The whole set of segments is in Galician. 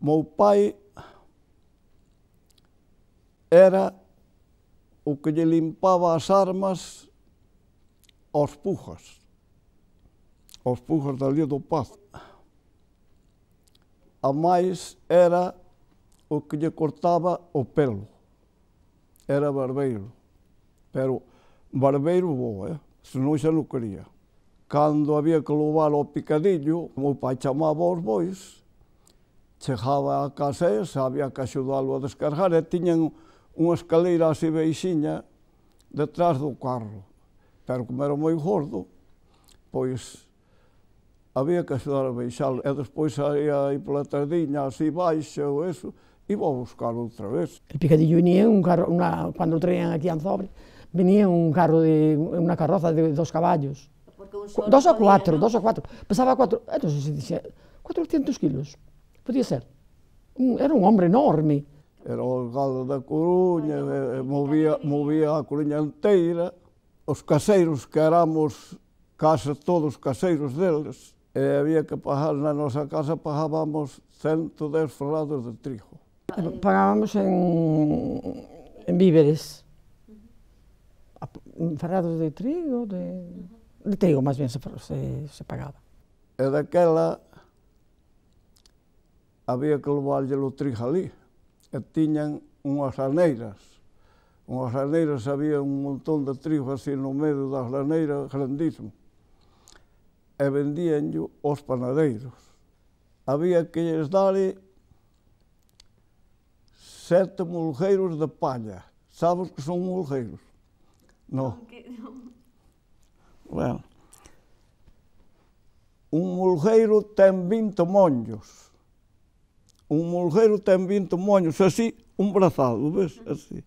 Meu pai era o que lle limpaba as armas aos pujas dali do Pazo. A máis era o que lle cortaba o pelo. Era barbeiro, pero barbeiro bo, senón xa non quería. Cando había que levar ao picadillo, o meu pai chamaba aos bois, chegaba a casa esa, había que axudalo a descargar, e tiñan unha escaleira así beixiña detrás do carro. Pero como era moi gordo, pois había que axudar a beixalo. E despois saía aí pola tardiña, así baixa ou eso, iba a buscar outra vez. El picadillo venía un carro, cuando lo traían aquí a Anzobre, venía un carro una carroza de 2 caballos. 2 o 4, 2 o 4. Pesaba 4, entonces se dice, 400 kilos, podía ser. Era un hombre enorme. Era o galo da Coruña, movía a Coruña inteira. Os caseiros, que éramos case todos caseiros deles, e había que pagar, na nosa casa pagábamos 110 ferrados de trigo. Pagábamos en víveres. Ferrados de trigo, de trigo máis ben se pagaba. E daquela había que levarlle o trigo ali, e tiñan unhas raneiras. Unhas raneiras, había un montón de trigo así no medio das raneiras, grandísimo. E vendíanllo aos panadeiros. Había que lles dare 7 mulgueiros de palla. Sabes que son mulgueiros? Non. Bueno, un mulgueiro ten 20 monllos. Un mulgueiro ten 20 monllos, así, un brazado, ves? Así.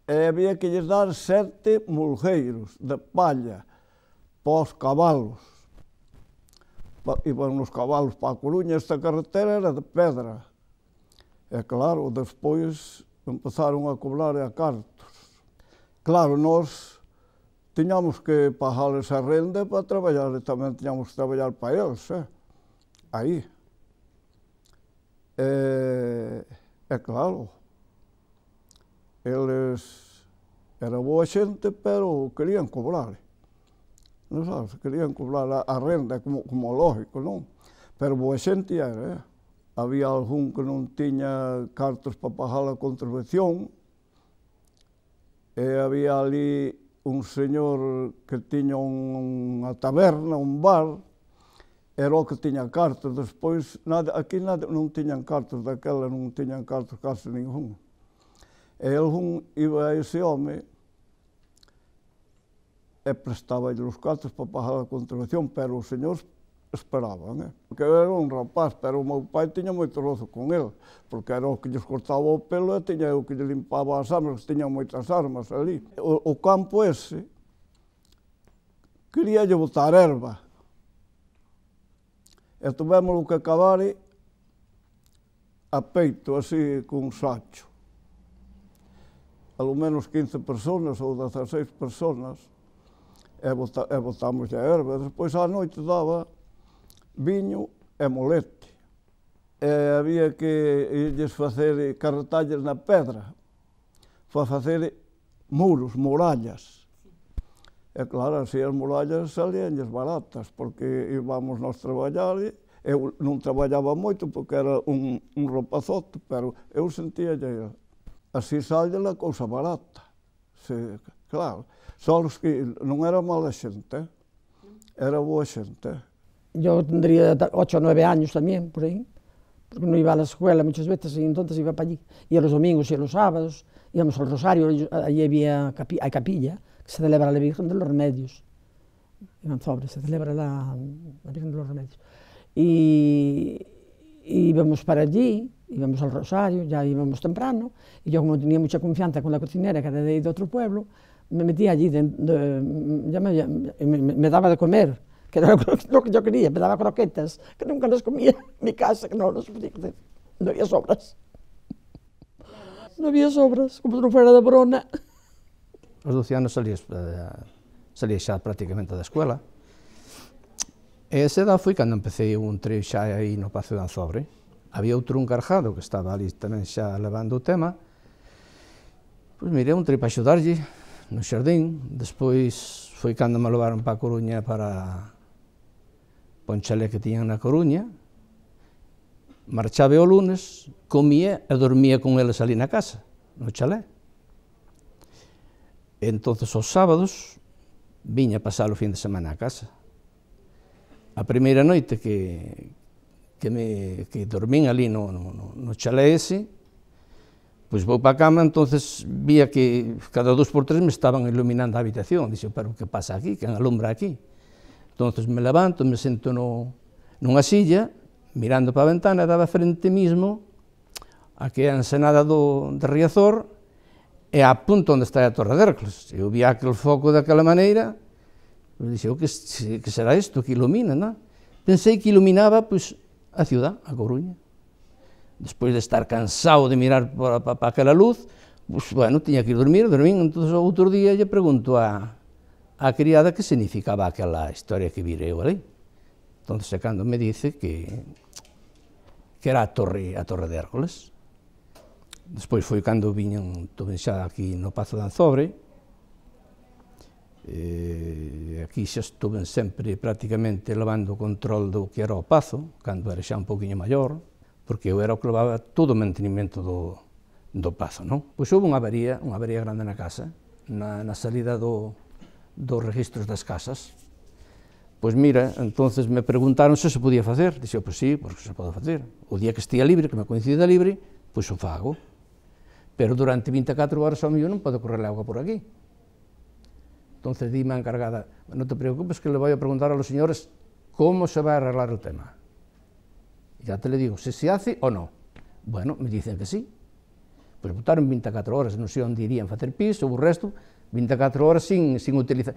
E había que lles dar 7 mulgueiros de palla para os cabalos. Iban os cabalos para a Coruña, esta carretera era de pedra. E claro, despois empezaron a cobrar a cartos. Claro, nós tiñamos que pagarles a renda para traballar, e tamén tiñamos que traballar para eles, aí. E claro, eles era boa xente, pero querían cobrar. Non sabes, querían cobrar a renda, como lógico, non? Pero boa xente era, Había algún que non tiña cartos para pagar a contribución, e había ali un señor que tiña unha taberna, un bar, era o que tiña cartos. Despois, aquí non tiñan cartos daquela, non tiñan cartos case ningún. E algún iba a ese home e prestaba os cartos para pagar a contribución, pero os señores esperaban, porque eu era un rapaz, pero o meu pai tiña moito rozo con el, porque era o que lles cortaba o pelo e tiña o que lle limpaba as armas, que tiña moitas armas ali. O campo ese quería lle botar erva, e tuvémoslo que acabar a peito, así, con un sacho. Alo menos 15 personas ou 16 personas, e botámoslle a erva. Despois á noite daba viño e molete. E había que lles facer carretalles na pedra, para facer muros, murallas. E claro, así as murallas salíanlles baratas, porque íbamos nós traballar, eu non traballaba moito porque era un rapazote, pero eu sentíalle, así salía a cousa barata. Claro, só que non era mala xente, era boa xente. Yo tendría 8 o 9 años también, por ahí, porque no iba a la escuela muchas veces y entonces iba para allí. Y a los domingos y a los sábados íbamos al Rosario, allí hay capilla, que se celebra la Virgen de los Remedios. En Anzobre se celebra la Virgen de los Remedios. Y íbamos para allí, íbamos al Rosario, ya íbamos temprano, y yo como tenía mucha confianza con la cocinera, que era de otro pueblo, me metía allí, me daba de comer, que era lo que yo quería, me daba croquetas, que nunca las comía en mi casa, que no podía comer, no había sobras. No había sobras, como se non fuera de Brona. Aos 12 anos salía xa prácticamente da escuela, E esa edad foi cando empecé un treio xa aí no Pazo de Anzobre. Había outro encargado que estaba ali tamén xa levando o tema. Pois mire, un treio para axudarlle no xardín. Despois foi cando me levaron para a Coruña para un chalé que tiñan na Coruña. Marchaba o lunes, comía e dormía con eles ali na casa, no chalé. E entonces os sábados viña a pasar o fin de semana a casa. A primeira noite que dormín ali no chalé ese, pois vou para a cama, entonces vía que cada 2 por 3 me estaban iluminando a habitación. Dixo, pero que pasa aquí? Quen alumbra aquí? Entonces me levanto, me sento nunha silla, mirando para a ventana, daba frente mismo a que a ensenada de Riazor e a punto onde está a Torre de Hércules. Eu vi aquel foco daquela maneira, e dixo, que será isto que ilumina, non? Pensei que iluminaba, pois, a ciudad, a Coruña. Despois de estar cansado de mirar para aquela luz, pois, bueno, tiña que ir dormir, entón, outro día lle pregunto a criada que significaba aquela historia que virei eu ali. Entón, cando me dice que era a Torre de Hércules. Despois foi cando viñan, tuve xa aquí no Pazo de Anzobre. Aquí xa estuve sempre prácticamente levando o control do que era o Pazo, cando era xa un poquinho maior, porque eu era o que levaba todo o mantenimento do Pazo, non? Pois houve unha avería grande na casa, na salida dos registros das casas. Pois mira, entonces me preguntaron se podía facer. Dixo, pois sí, porque se pode facer. O día que estea libre, que me coincida libre, pois o fago. Pero durante 24 horas ao mellor non pode correr agua por aquí. Entonces dime a encargada, non te preocupes que le voy a preguntar a los señores cómo se va a arreglar el tema. Ya te le digo, si se hace o no. Bueno, me dicen que sí. Pois botaron 24 horas, non sei onde irían facer piso, o resto, 24 horas sin utilizar.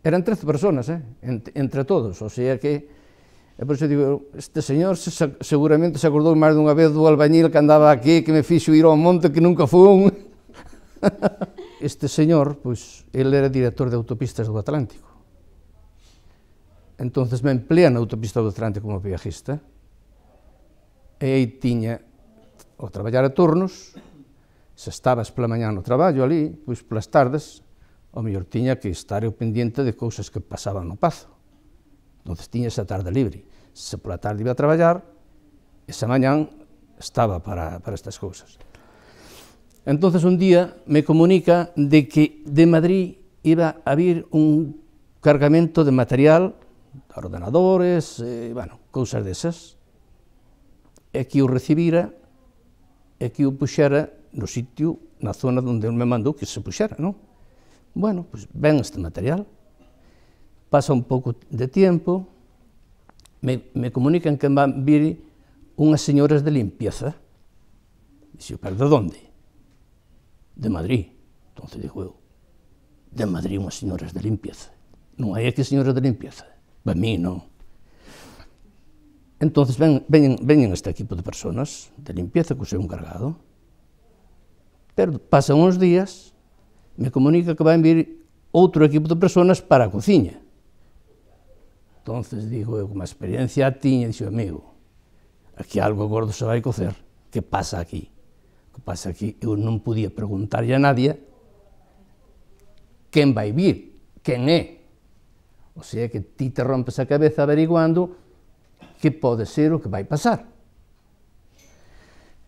Eran 13 personas, entre todos, o sea que, por iso digo, este señor seguramente se acordou máis dunha vez do albañil que andaba aquí, que me fixo ir ao monte, que nunca fun. Este señor, pois, ele era director de autopistas do Atlántico. Entonces me emplea na autopista do Atlántico como viajista, e aí tiña o traballar a turnos, se estabas pola mañá no traballo ali, pois polas tardes, ao mellor tiña que estar eu pendiente de cousas que pasaban no Pazo. Entón, tiña esa tarde libre. Se pola tarde iba a traballar, esa mañán estaba para estas cousas. Entón, un día me comunica de que de Madrid iba a vir un cargamento de material, ordenadores, bueno, cousas desas, e que o recibira e que o puxera no sitio, na zona onde me mandou que se puxera, non? Bueno, pois ven este material, pasa un pouco de tempo, me comunican que van vir unhas señoras de limpieza. Dixo, pero de onde? De Madrid. Entón, digo eu, de Madrid unhas señoras de limpieza. Non hai aquí señoras de limpieza. Para mí, non. Entón, veñen este equipo de personas de limpieza co seu encargado, pero pasan uns días, me comunica que vai vir outro equipo de personas para a cociña. Entón, digo eu, como a experiencia tiña, dixo, amigo, aquí algo gordo se vai cocer, que pasa aquí? Que pasa aquí? Eu non podía preguntarlle a nadie quen vai vir, quen é. O sea que ti te rompes a cabeza averiguando que pode ser o que vai pasar.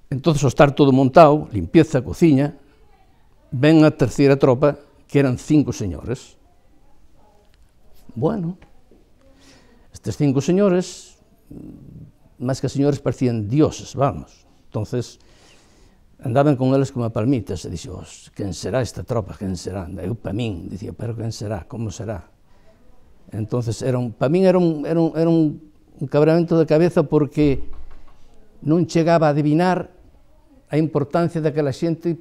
Entón, ao estar todo montado, limpieza, cociña, ven a terceira tropa, que eran 5 señores. Bueno, estes 5 señores, máis que señores, parecían dioses, vamos. Entonces, andaban con eles como palmitas, e dixo, quen será esta tropa, quen será? Eu, pa min, dicía, pero quen será, como será? Entonces, pa min era un cabramento de cabeza porque non chegaba a adivinar a importancia daquela xente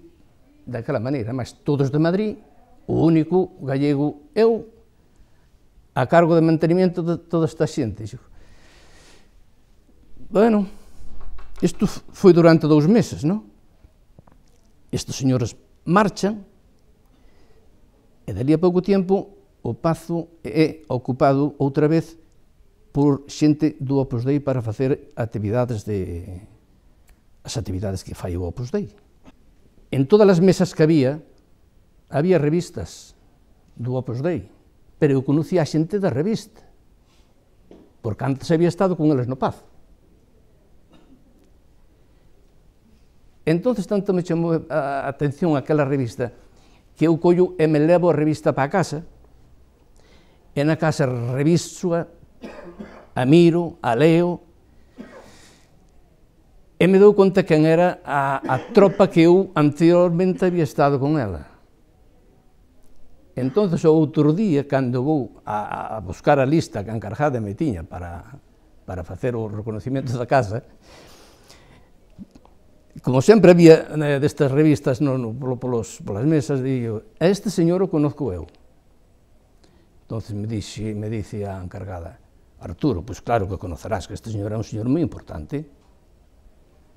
daquela maneira, mas todos de Madrid, o único gallego eu, a cargo de mantenimento de toda esta xente. Bueno, isto foi durante 2 meses, non? Estes señores marchan, e dali a pouco tempo o Pazo é ocupado outra vez por xente do Opus Dei para facer actividades as actividades que fai o Opus Dei. En todas as mesas que había revistas do Opus Dei, pero eu conocía a xente da revista, porque antes había estado con eles no Pazo. Entón, tanto me chamou a atención aquela revista que eu collo e me levo a revista para a casa, e na casa reviso-a, a miro, a leo, e me dou conta quen era a tropa que eu anteriormente había estado con ela. Entón, o outro día, cando vou a buscar a lista que a encargada me tiña para facer o reconocimiento da casa, como sempre había destas revistas polas mesas, digo, a este señor o conozco eu. Entón me dice a encargada, Arturo, pois claro que o conocerás, que este señor é un señor moi importante.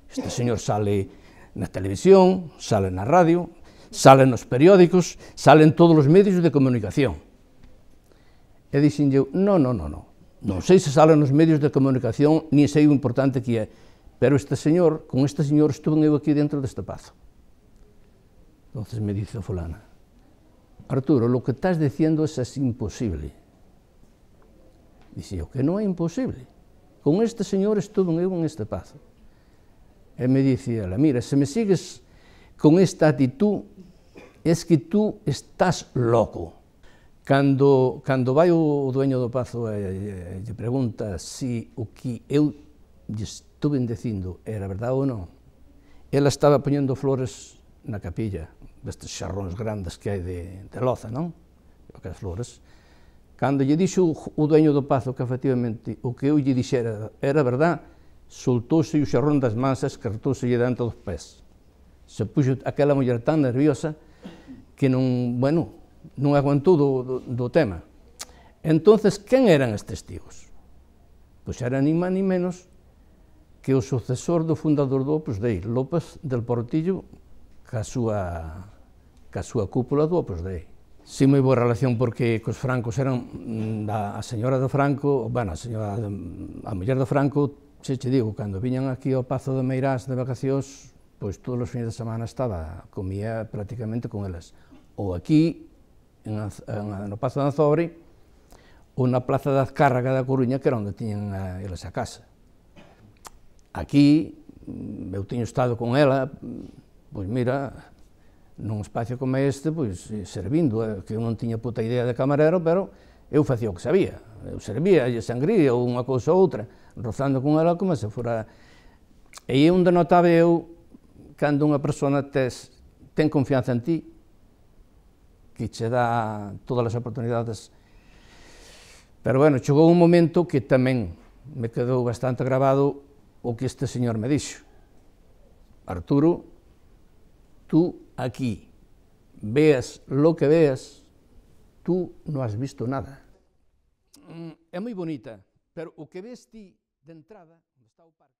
Este señor sale na televisión, sale na radio, sale nos periódicos, sale en todos os medios de comunicación. E dixen eu, non sei se sale nos medios de comunicación, ni sei o importante que é, pero con este señor estuve eu aquí dentro deste pazo. Entonces me dice fulana, Arturo, lo que estás diciendo es imposible. Dixe eu, que non é imposible. Con este señor estuve eu en este pazo. E me dice ela, mira, se me sigues con esta actitud, es que tú estás loco. Cando vai o dueño do pazo e lle pregunta se o que eu lle estuve dicindo era verdade ou non, ela estaba poñendo flores na capilla, destes xarróns grandes que hai de loza, non? Aquelas flores. Cando lle dixo o dueño do pazo que efectivamente o que eu lle dixera era verdade, soltouse o xarrón das mans e escartouse dentro dos pés. Se puxo aquela muller tan nerviosa que non aguantou do tema. Entonces, quen eran estes tíos? Pois era ni máis ni menos que o sucesor do fundador do Opus Dei, López del Portillo, ca súa cúpula do Opus Dei. Si, moi boa relación, porque cos francos eran a señora do Franco, a muller do Franco, se che digo, cando viñan aquí ao Pazo de Meirás de vacacións, pois todos os fines de semana comía prácticamente con elas. Ou aquí, no Pazo de Anzobre, ou na Plaza da Azcárraga da Coruña, que era onde tiñan eles a casa. Aquí, eu teño estado con ela, pois mira, nun espacio como este, pois servindo, que eu non tiña puta idea de camarero, pero eu facía o que sabía. Eu servía, lle sangría, ou unha cousa ou outra, rozando con ela como se fora... E é onde notaba eu, cando unha persona ten confianza en ti, que che dá todas as oportunidades. Pero, bueno, chegou un momento que tamén me quedou bastante grabado o que este señor me dixo. Arturo, tú aquí, veas lo que veas, tú non has visto nada. É moi bonita, pero o que ves ti de entrada, onde está o parque,